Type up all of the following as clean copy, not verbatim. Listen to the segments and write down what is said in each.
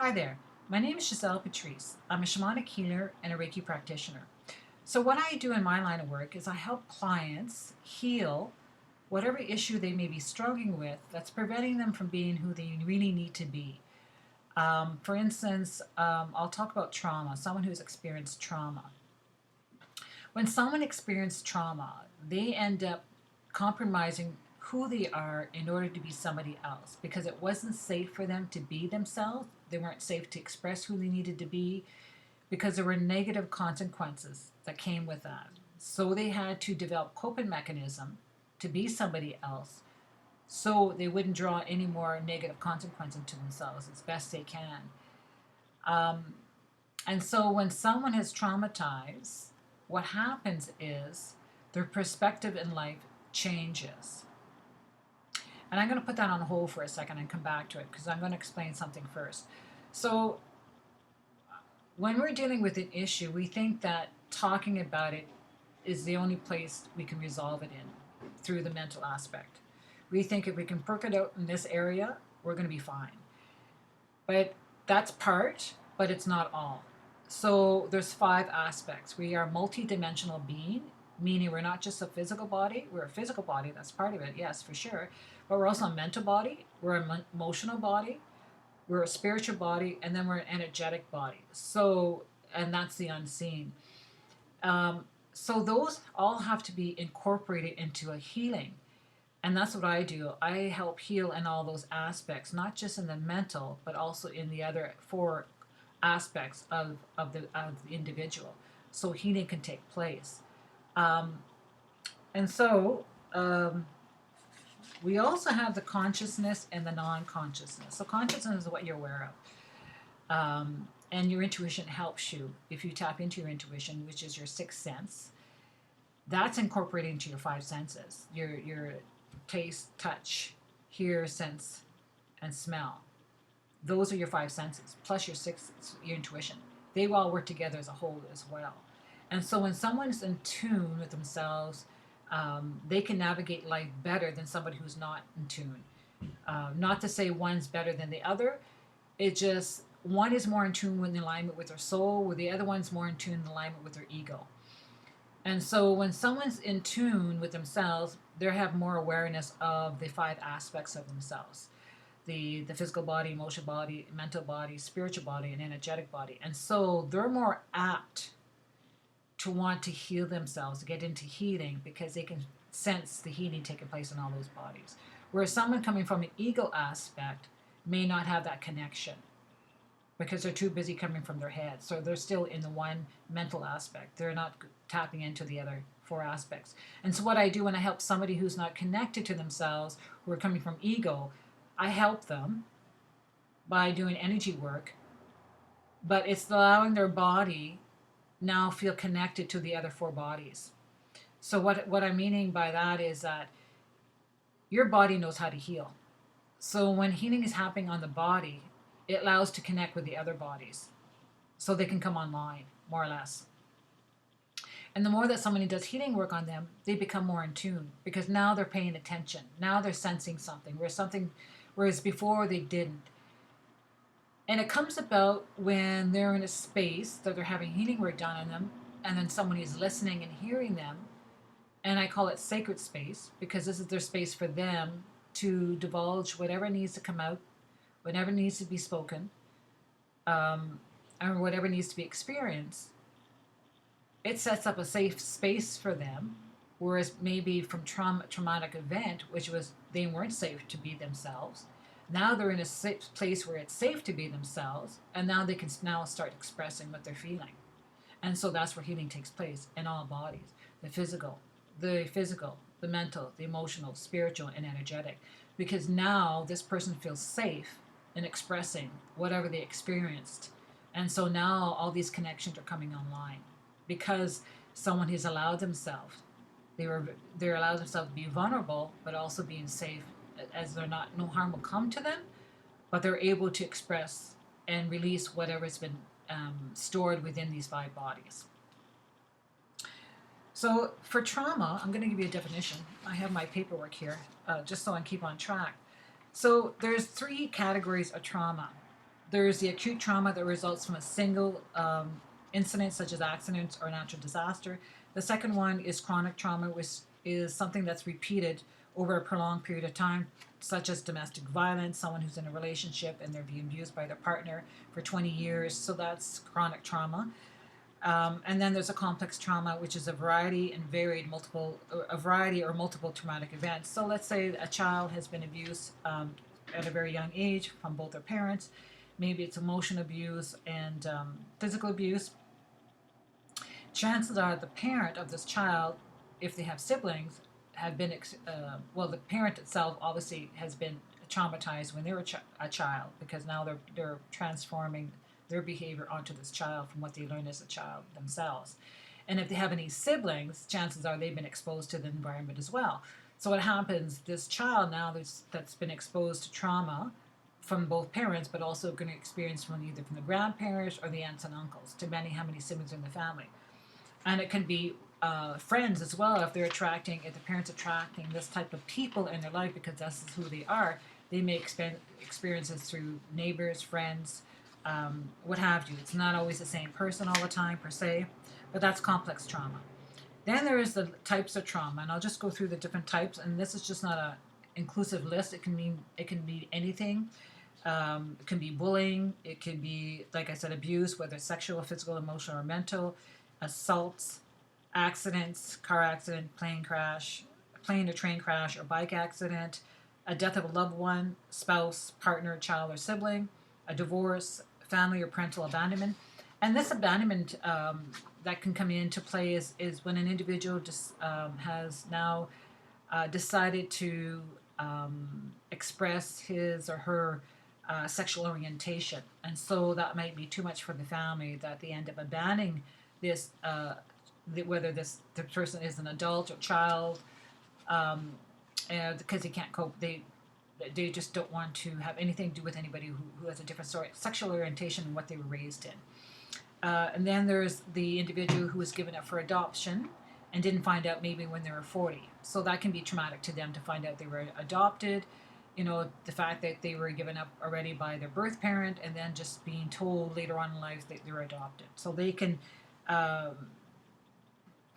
Hi there. My name is Giselle Patrice. I'm a shamanic healer and a Reiki practitioner. So, what I do in my line of work is I help clients heal whatever issue they may be struggling with that's preventing them from being who they really need to be. For instance, I'll talk about trauma, someone who's experienced trauma. When someone experiences trauma, they end up compromising who they are in order to be somebody else because it wasn't safe for them to be themselves. They weren't safe to express who they needed to be because there were negative consequences that came with that. So they had to develop coping mechanism to be somebody else so they wouldn't draw any more negative consequences to themselves as best they can. Um, and so when someone is traumatized, what happens is their perspective in life changes. And I'm going to put that on hold for a second and come back to it because I'm going to explain something first. So, when we're dealing with an issue, we think that talking about it is the only place we can resolve it in through the mental aspect. We think if we can work it out in this area, we're going to be fine. But that's part, but it's not all. So there's five aspects. We are multidimensional being, meaning we're not just a physical body. We're a physical body, that's part of it, yes, for sure. But we're also a mental body, we're an emotional body, we're a spiritual body, and then we're an energetic body. So, and that's the unseen. Um, so those all have to be incorporated into a healing. And that's what I do. I help heal in all those aspects, not just in the mental, but also in the other four aspects of the individual. So healing can take place. Um, and so we also have the consciousness and the non consciousness. So, consciousness is what you're aware of. And your intuition helps you if you tap into your intuition, which is your sixth sense. That's incorporated into your five senses your taste, touch, hear, sense, and smell. Those are your five senses, plus your sixth, your intuition. They all work together as a whole as well. And so when someone's in tune with themselves, they can navigate life better than somebody who's not in tune. Not to say one's better than the other, it just one is more in tune with alignment with their soul, where the other one's more in tune in alignment with their ego. And so when someone's in tune with themselves, they have more awareness of the five aspects of themselves: the physical body, emotional body, mental body, spiritual body, and energetic body. And so they're more apt to want to heal themselves, to get into healing, because they can sense the healing taking place in all those bodies. Whereas someone coming from an ego aspect may not have that connection because they're too busy coming from their head. So they're still in the one mental aspect. They're not tapping into the other four aspects. And so what I do when I help somebody who's not connected to themselves, who are coming from ego, I help them by doing energy work, but it's allowing their body now feel connected to the other four bodies. So what I'm meaning by that is that your body knows how to heal. So when healing is happening on the body, it allows to connect with the other bodies so they can come online, more or less. And the more that somebody does healing work on them, they become more in tune because now they're paying attention. Now they're sensing something, whereas before they didn't. And it comes about when they're in a space that they're having healing work done on them, and then somebody is listening and hearing them. And I call it sacred space because this is their space for them to divulge whatever needs to come out, whatever needs to be spoken, or whatever needs to be experienced. It sets up a safe space for them. Whereas maybe from traumatic event, which was they weren't safe to be themselves, now they're in a safe place where it's safe to be themselves, and now they can now start expressing what they're feeling. And so that's where healing takes place in all bodies: the mental, the emotional, spiritual, and energetic. Because now this person feels safe in expressing whatever they experienced. And so now all these connections are coming online because someone has allowed themselves. They're allowed themselves to be vulnerable, but also being safe, as they're not no harm will come to them, but they're able to express and release whatever's been stored within these five bodies. So for trauma, I'm going to give you a definition. I have my paperwork here, just so I can keep on track. So there's three categories of trauma. There's the acute trauma that results from a single incident, such as accidents or natural disaster. The second one is chronic trauma, which is something that's repeated over a prolonged period of time, such as domestic violence, someone who's in a relationship and they're being abused by their partner for 20 years. So that's chronic trauma. And then there's a complex trauma, which is a variety and varied multiple, a variety or multiple traumatic events. So let's say a child has been abused at a very young age from both their parents. Maybe it's emotional abuse and physical abuse. Chances are the parent of this child, if they have siblings, have been well. The parent itself obviously has been traumatized when they were a child, because now they're transforming their behavior onto this child from what they learned as a child themselves. And if they have any siblings, chances are they've been exposed to the environment as well. So what happens, this child now that's been exposed to trauma from both parents, but also going to experience from either from the grandparents or the aunts and uncles, depending how many siblings are in the family. And it can be friends as well. If the parents attracting this type of people in their life because that's who they are, they may experience this through neighbors, friends, what have you. It's not always the same person all the time per se, but that's complex trauma. Then there is the types of trauma, and I'll just go through the different types. And this is just not a inclusive list. It can be anything. It can be bullying. It can be, like I said, abuse, whether it's sexual, physical, emotional, or mental. Assaults, accidents, car accident, plane or train crash, or bike accident. A death of a loved one, spouse, partner, child, or sibling. A divorce, family or parental abandonment. And this abandonment that can come into play is when an individual just has now decided to express his or her sexual orientation. And so that might be too much for the family, that they end up abandoning this, whether the person is an adult or child, because they can't cope. They just don't want to have anything to do with anybody who has a different sexual orientation and what they were raised in. And then there's the individual who was given up for adoption and didn't find out maybe when they were 40. So that can be traumatic to them to find out they were adopted. The fact that they were given up already by their birth parent and then just being told later on in life that they were adopted. So they can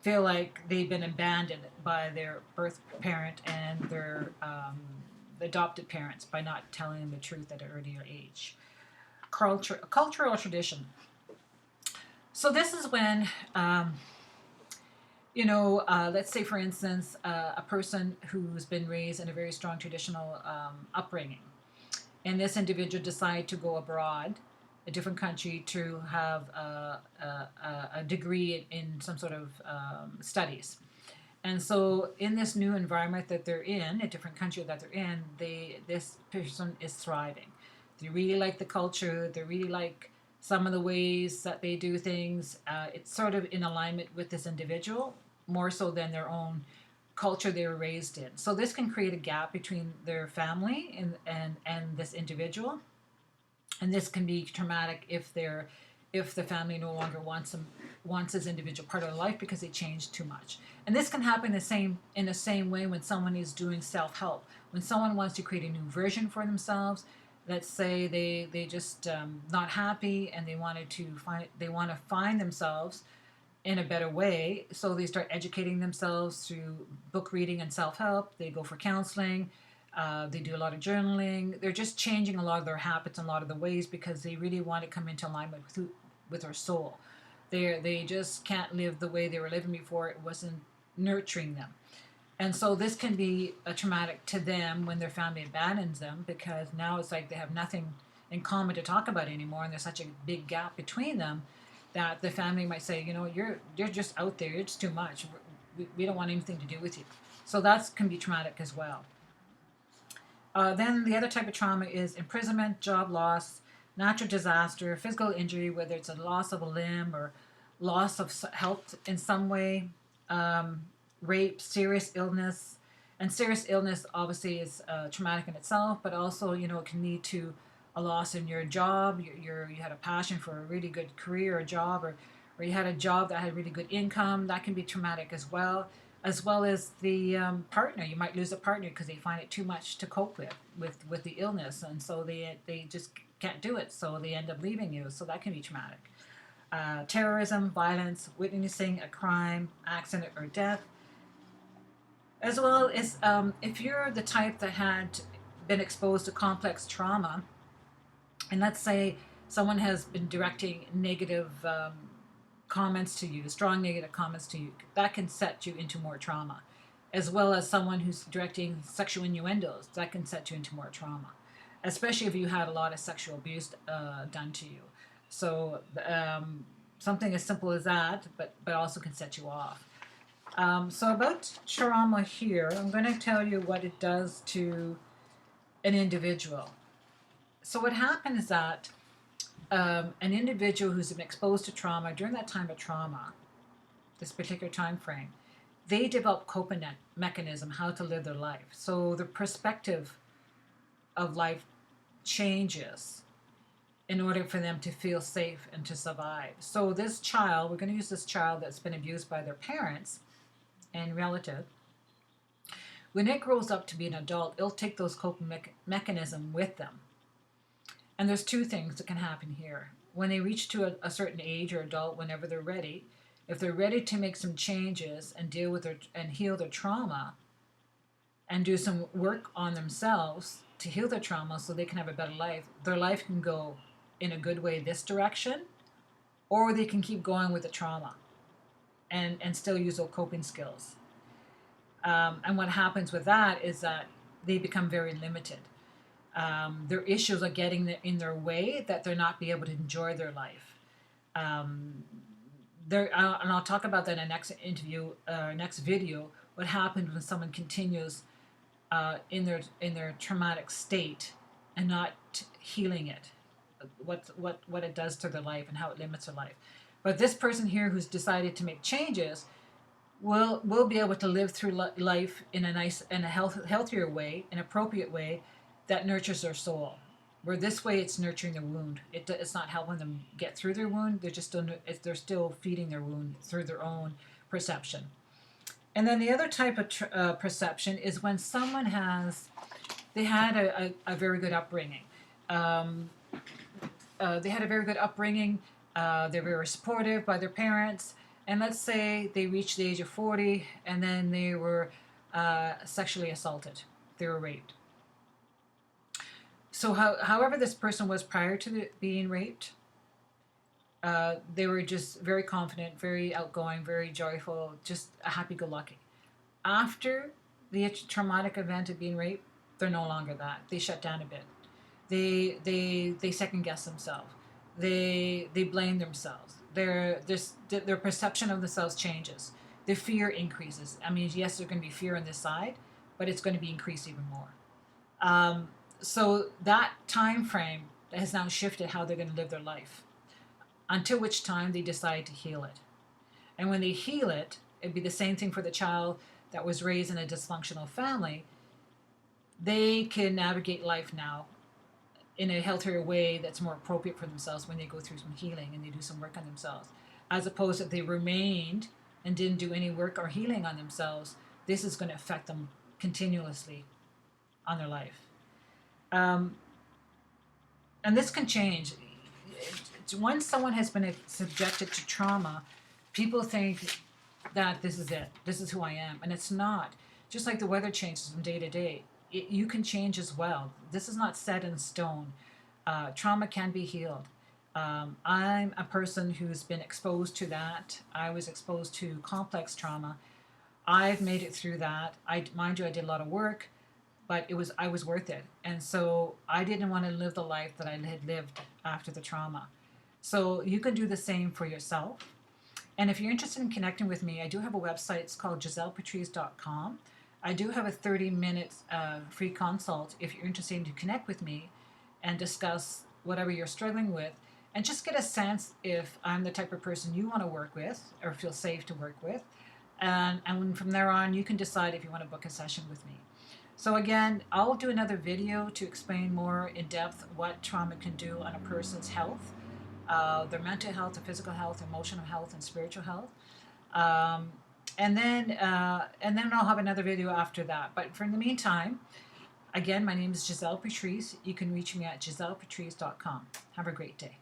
feel like they've been abandoned by their birth parent and their adopted parents by not telling them the truth at an earlier age. Cultural tradition. So this is when, let's say, for instance, a person who's been raised in a very strong traditional upbringing, and this individual decide to go abroad, a different country, to have a degree in some sort of studies. And so in this new environment that they're in, a different country that they're in, this person is thriving. They really like the culture. They really like some of the ways that they do things. It's sort of in alignment with this individual, more so than their own culture they were raised in. So this can create a gap between their family and this individual. And this can be traumatic if the family no longer wants this individual part of their life because they changed too much. And this can happen in the same way when someone is doing self-help. When someone wants to create a new version for themselves, let's say they just not happy and they want to find themselves in a better way, so they start educating themselves through book reading and self-help. They go for counseling. They do a lot of journaling. They're just changing a lot of their habits and a lot of the ways because they really want to come into alignment with their soul. They just can't live the way they were living before. It wasn't nurturing them. And so this can be a traumatic to them when their family abandons them, because now it's like they have nothing in common to talk about anymore, and there's such a big gap between them that the family might say, you're just out there, you're just too much. We don't want anything to do with you. So that can be traumatic as well. Then the other type of trauma is imprisonment, job loss, natural disaster, physical injury, whether it's a loss of a limb or loss of health in some way, rape, serious illness. And serious illness obviously is traumatic in itself, but also, it can lead to a loss in your job. You had a passion for a really good career or job, or you had a job that had really good income. That can be traumatic as well as the partner. You might lose a partner because they find it too much to cope with the illness, and so they just can't do it, so they end up leaving you. So that can be traumatic. Terrorism, violence, witnessing a crime, accident, or death, as well as if you're the type that had been exposed to complex trauma, and let's say someone has been directing negative comments to you, strong negative comments to you, that can set you into more trauma, as well as someone who's directing sexual innuendos, that can set you into more trauma, especially if you had a lot of sexual abuse done to you. So something as simple as that, but also can set you off. So about trauma here, I'm going to tell you what it does to an individual. So what happens is that an individual who's been exposed to trauma during that time of trauma, this particular time frame, they develop coping mechanism how to live their life. So the perspective of life changes in order for them to feel safe and to survive. So this child, we're going to use this child that's been abused by their parents and relative. When it grows up to be an adult, it'll take those coping mechanism with them. And there's two things that can happen here. When they reach to a certain age or adult, whenever they're ready, if they're ready to make some changes and deal with and heal their trauma and do some work on themselves to heal their trauma so they can have a better life, their life can go in a good way this direction, or they can keep going with the trauma and still use those coping skills. And what happens with that is that they become very limited. Their issues are getting in their way that they're not be able to enjoy their life. And I'll talk about that in the next interview, next video. What happens when someone continues in their traumatic state and not healing it? What it does to their life and how it limits their life. But this person here who's decided to make changes will be able to live through life in a nice and a healthier way, an appropriate way that nurtures their soul. Where this way it's nurturing their wound. It's not helping them get through their wound. They're still feeding their wound through their own perception. And then the other type of perception is when someone they had a very good upbringing. They had a very good upbringing. They're very supportive by their parents. And let's say they reached the age of 40 and then they were sexually assaulted. They were raped. So however this person was prior to being raped, they were just very confident, very outgoing, very joyful, just happy-go-lucky. After the traumatic event of being raped, they're no longer that. They shut down a bit. They second-guess themselves. They blame themselves. Their perception of themselves changes. Their fear increases. I mean, yes, there's going to be fear on this side, but it's going to be increased even more. So that time frame has now shifted how they're going to live their life, until which time they decide to heal it. And when they heal it, it'd be the same thing for the child that was raised in a dysfunctional family. They can navigate life now in a healthier way that's more appropriate for themselves when they go through some healing and they do some work on themselves. As opposed to if they remained and didn't do any work or healing on themselves, this is going to affect them continuously on their life. And this can change. Once someone has been subjected to trauma, people think that this is it. This is who I am. And it's not. Just like the weather changes from day to day, you can change as well. This is not set in stone. Trauma can be healed. I'm a person who's been exposed to that. I was exposed to complex trauma. I've made it through that. Mind you, I did a lot of work, but I was worth it. And so I didn't want to live the life that I had lived after the trauma. So you can do the same for yourself. And if you're interested in connecting with me, I do have a website. It's called GisellePatrice.com. I do have a 30-minute free consult if you're interested to connect with me and discuss whatever you're struggling with, and just get a sense if I'm the type of person you want to work with or feel safe to work with. And from there on, you can decide if you want to book a session with me. So again, I'll do another video to explain more in depth what trauma can do on a person's health, their mental health, their physical health, emotional health, and spiritual health. And then I'll have another video after that. But for in the meantime, Again, my name is Giselle Patrice. You can reach me at gisellepatrice.com. Have a great day.